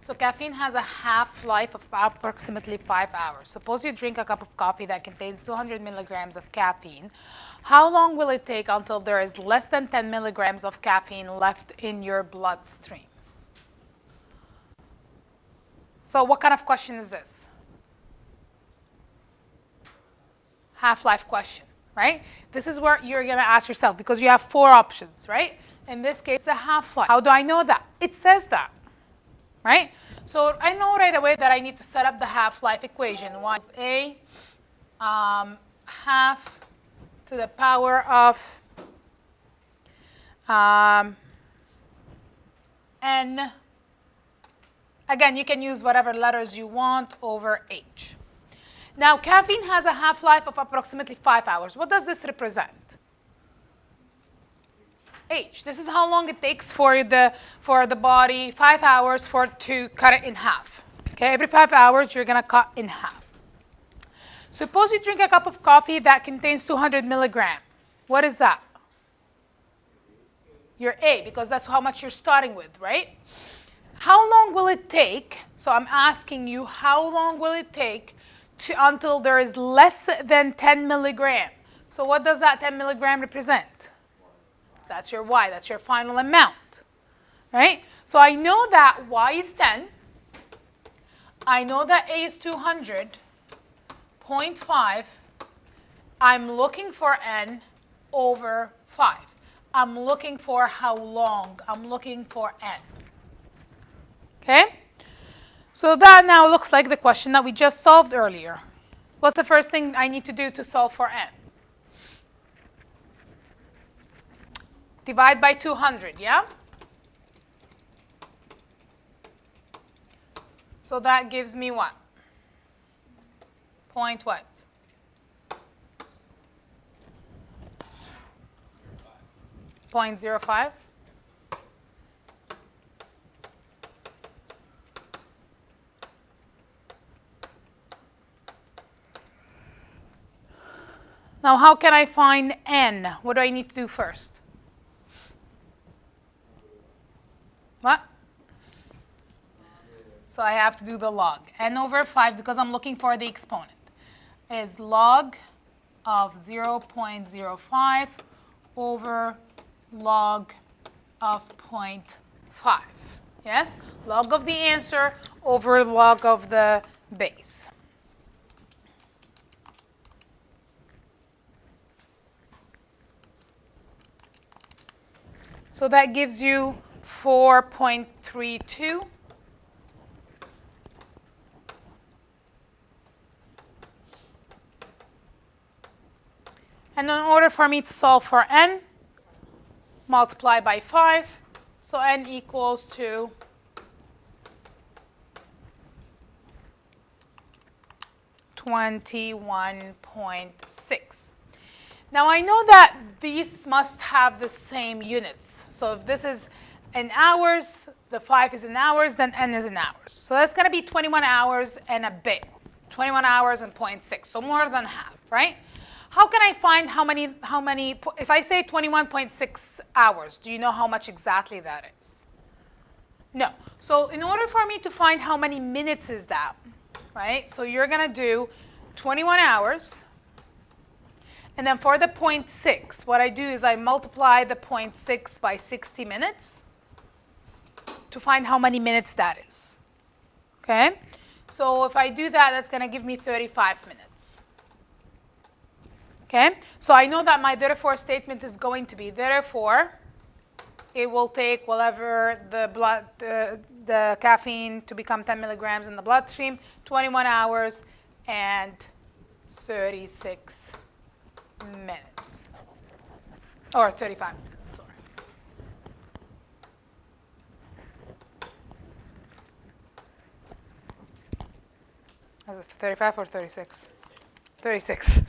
So caffeine has a half-life of approximately 5 hours. Suppose you drink a cup of coffee that contains 200 milligrams of caffeine. How long will it take until there is less than 10 milligrams of caffeine left in your bloodstream? So what kind of question is this? Half-life question, right? This is where you're going to ask yourself because you have 4 options, right? In this case, the half-life. How do I know that? It says that, right? So I know right away that I need to set up the half-life equation. One is a half to the power of n. Again, you can use whatever letters you want over h. Now, caffeine has a half-life of approximately 5 hours. What does this represent? H. This is how long it takes for the body, 5 hours to cut it in half. Okay, every 5 hours, you're going to cut in half. Suppose you drink a cup of coffee that contains 200 milligrams. What is that? Your A, because that's how much you're starting with, right? How long will it take? So I'm asking you, how long will it take until there is less than 10 milligrams? So what does that 10 milligram represent? That's your Y. That's your final amount, right? So I know that Y is 10. I know that A is 200, 0.5. I'm looking for N over 5. I'm looking for how long. I'm looking for N. Okay? So that now looks like the question that we just solved earlier. What's the first thing I need to do to solve for N? Divide by 200, yeah? So that gives me what? Point what? 0.05. Now, how can I find N? What do I need to do first? What? So I have to do the log. N over 5, because I'm looking for the exponent, is log of 0.05 over log of 0.5. Yes? Log of the answer over log of the base. So that gives you 4.32. And in order for me to solve for N, multiply by 5. So N equals to 21.6. Now I know that these must have the same units. So if this is in hours, the 5 is in hours, then N is in hours. So that's going to be 21 hours and a bit. 21 hours and 0.6, so more than half, right? How can I find how many, if I say 21.6 hours, do you know how much exactly that is? No. So in order for me to find how many minutes is that, right? So you're going to do 21 hours. And then for the 0.6, what I do is I multiply the 0.6 by 60 minutes to find how many minutes that is. Okay? So if I do that, that's going to give me 35 minutes. Okay? So I know that my therefore statement is going to be, therefore, it will take whatever the caffeine to become 10 milligrams in the bloodstream, 21 hours and 36 minutes. Or 35 minutes, sorry. Is it 35 or 36? 36.